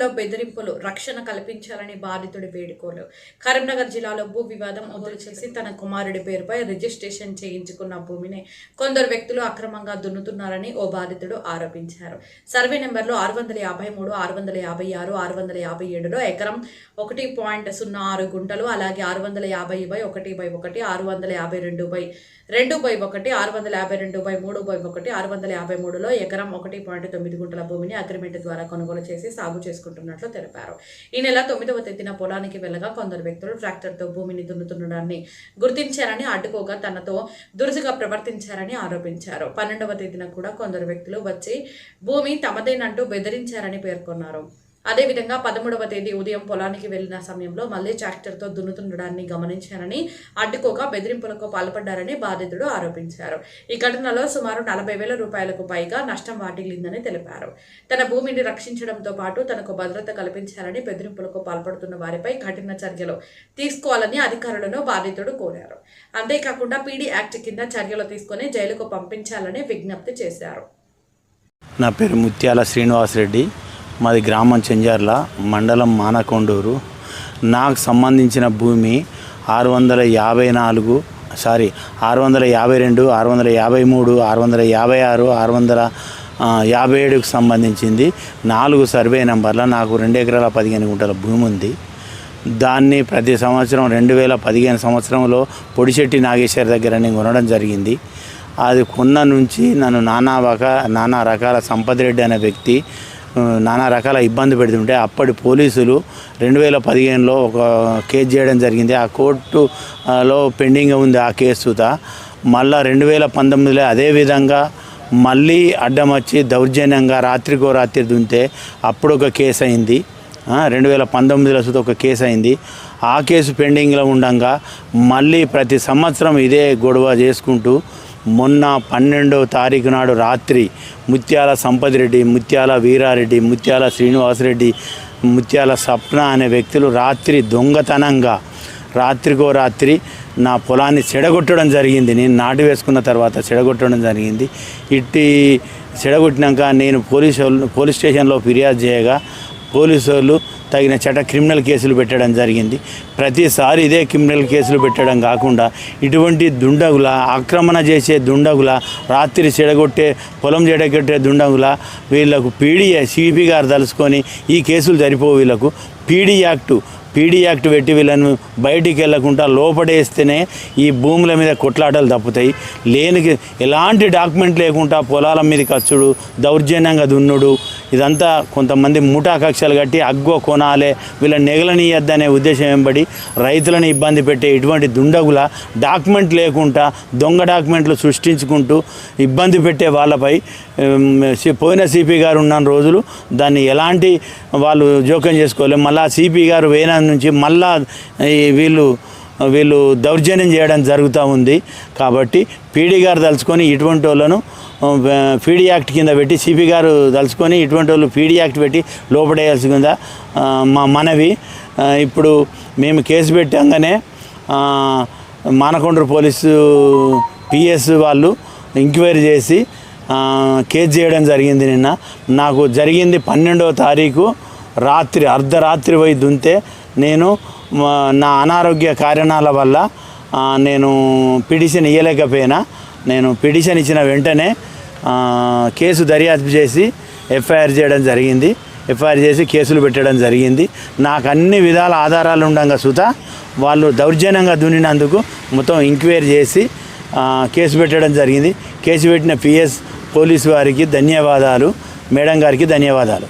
ఘటనలో బెదిరింపులు, రక్షణ కల్పించాలని బాధితుడి వేడుకోలు. కరీంనగర్ జిల్లాలో భూ వివాదం వదులు చేసి తన కుమారుడి పేరుపై రిజిస్ట్రేషన్ చేయించుకున్న భూమిని కొందరు వ్యక్తులు అక్రమంగా దున్నుతున్నారని ఓ బాధితుడు ఆరోపించారు. సర్వే నెంబర్లు 653, 656, 657లో ఎకరం 1.06 గుంటలు, అలాగే 650/1/1, 652/2/1, 652/3/1, 653లో ఎకరం 1.9 గుంటల భూమిని అగ్రిమెంట్ ద్వారా కొనుగోలు చేసి సాగు చేసుకుంటున్నట్లు తెలిపారు. ఈ నెల 9వ తేదీన పొలానికి వెళ్ళగా కొందరు వ్యక్తులు ట్రాక్టర్తో భూమిని దున్నుతుండడాన్ని గుర్తించారని, అడ్డుకోగా తనతో దురుసుగా ప్రవర్తించారని ఆరోపించారు. 12వ తేదీన కూడా కొందరు వ్యక్తులు వచ్చి భూమి తమదేనంటూ బెదిరించారని పేర్కొన్నారు. అదేవిధంగా 13వ తేదీ ఉదయం పొలానికి వెళ్లిన సమయంలో మళ్లీ ట్రాక్టర్తో దున్నుతుండడాన్ని గమనించారని, అడ్డుకోగా బెదిరింపులకు పాల్పడ్డారని బాధితుడు ఆరోపించారు. ఈ ఘటనలో సుమారు 40,000 రూపాయలకు పైగా నష్టం వాటిల్లిందని తెలిపారు. తన భూమిని రక్షించడంతో పాటు తనకు భద్రత కల్పించాలని, బెదిరింపులకు పాల్పడుతున్న వారిపై కఠిన చర్యలు తీసుకోవాలని అధికారులను బాధితుడు కోరారు. అంతేకాకుండా పీడీ యాక్ట్ కింద చర్యలు తీసుకుని జైలుకు పంపించాలని విజ్ఞప్తి చేశారు. నా పేరు ముత్యాల శ్రీనివాసరెడ్డి, మాది గ్రామం చెంజర్ల, మండలం మానకొండూరు. నాకు సంబంధించిన భూమి 652, 653, 656, 657కు సంబంధించింది 4 సర్వే నెంబర్ల నాకు 2 ఎకరాల 15 గుంటల భూమి ఉంది. దాన్ని ప్రతి సంవత్సరం 2015 సంవత్సరంలో పొడిశెట్టి నాగేశ్వర్ దగ్గర నేను కొనడం జరిగింది. అది కొన్న నుంచి నన్ను నానా రకాల సంపత్ రెడ్డి అనే వ్యక్తి నానా రకాల ఇబ్బంది పెడుతుంటే అప్పటి పోలీసులు 2015లో ఒక కేసు చేయడం జరిగింది. ఆ కోర్టులో పెండింగ్ ఉంది ఆ కేసుతో. మళ్ళా 2019లో అదేవిధంగా మళ్ళీ అడ్డం వచ్చి దౌర్జన్యంగా రాత్రికో రాత్రి దుంతే అప్పుడు ఒక కేసు అయింది. 2019లో సుత ఒక కేసు అయింది. ఆ కేసు పెండింగ్లో ఉండగా మళ్ళీ ప్రతి సంవత్సరం ఇదే గొడవ చేసుకుంటూ మొన్న 12వ తారీఖు నాడు రాత్రి ముత్యాల సంపత్ రెడ్డి, ముత్యాల వీరారెడ్డి, ముత్యాల శ్రీనివాసరెడ్డి, ముత్యాల సప్న అనే వ్యక్తులు రాత్రి దొంగతనంగా రాత్రికో రాత్రి నా పొలాన్ని చెడగొట్టడం జరిగింది. నేను నాటు వేసుకున్న తర్వాత చెడగొట్టడం జరిగింది. ఇట్టి చెడగొట్టినాక నేను పోలీస్ స్టేషన్లో ఫిర్యాదు చేయగా పోలీసు వాళ్ళు తగిన క్రిమినల్ కేసులు పెట్టడం జరిగింది. ప్రతిసారి ఇదే క్రిమినల్ కేసులు పెట్టడం కాకుండా ఇటువంటి దుండగుల, ఆక్రమణ చేసే దుండగుల, రాత్రి చెడగొట్టే పొలం చెడగొట్టే దుండగుల వీళ్ళకు సిపి గారు తలుసుకొని ఈ కేసులు సరిపోవు, వీళ్ళకు పీడీ యాక్ట్ పెట్టి వీళ్ళను బయటికి వెళ్లకుండా లోపడేస్తేనే ఈ భూముల మీద కొట్లాటలు తప్పుతాయి. లేనికి ఎలాంటి డాక్యుమెంట్ లేకుండా పొలాల మీద ఖర్చుడు, దౌర్జన్యంగా దున్నుడు, ఇదంతా కొంతమంది ముఠా కక్షలు కట్టి అగ్గో కొనాలే, వీళ్ళని నెగలనీయద్దనే ఉద్దేశం వెంబడి రైతులను ఇబ్బంది పెట్టే ఇటువంటి దుండగుల డాక్యుమెంట్ లేకుండా దొంగ డాక్యుమెంట్లు సృష్టించుకుంటూ ఇబ్బంది పెట్టే వాళ్ళపై పోయిన సిపి గారు ఉన్న రోజులు దాన్ని ఎలాంటి వాళ్ళు జోక్యం చేసుకోలేము. మళ్ళీ సిపి గారు వేనా నుంచి మళ్ళా వీళ్ళు దౌర్జన్యం చేయడం జరుగుతూ ఉంది. కాబట్టి పీడీ గారు తలుచుకొని ఇటువంటి వాళ్ళను పీడీ యాక్ట్ కింద పెట్టి, సిపి గారు తలుచుకొని ఇటువంటి వాళ్ళు పీడీ యాక్ట్ పెట్టి లోపడేయాల్సిందా మా మనవి. ఇప్పుడు మేము కేసు పెట్టంగానే మానకొండూరు పోలీసు పిఎస్ వాళ్ళు ఎంక్వైరీ చేసి కేసు చేయడం జరిగింది. నిన్న నాకు జరిగింది 12వ తారీఖు రాత్రి అర్ధరాత్రి పోయి దుంతే నేను నా అనారోగ్య కారణాల వల్ల నేను పిటిషన్ ఇవ్వలేకపోయినా. నేను పిటిషన్ ఇచ్చిన వెంటనే కేసు దర్యాప్తు చేసి ఎఫ్ఐఆర్ చేయడం జరిగింది. ఎఫ్ఐఆర్ చేసి కేసులు పెట్టడం జరిగింది. నాకు అన్ని విధాల ఆధారాలు ఉండగా సుత వాళ్ళు దౌర్జన్యంగా దున్నినందుకు మొత్తం ఎంక్వైరీ చేసి కేసు పెట్టడం జరిగింది. కేసు పెట్టిన పిఎస్ పోలీసు వారికి ధన్యవాదాలు, మేడం గారికి ధన్యవాదాలు.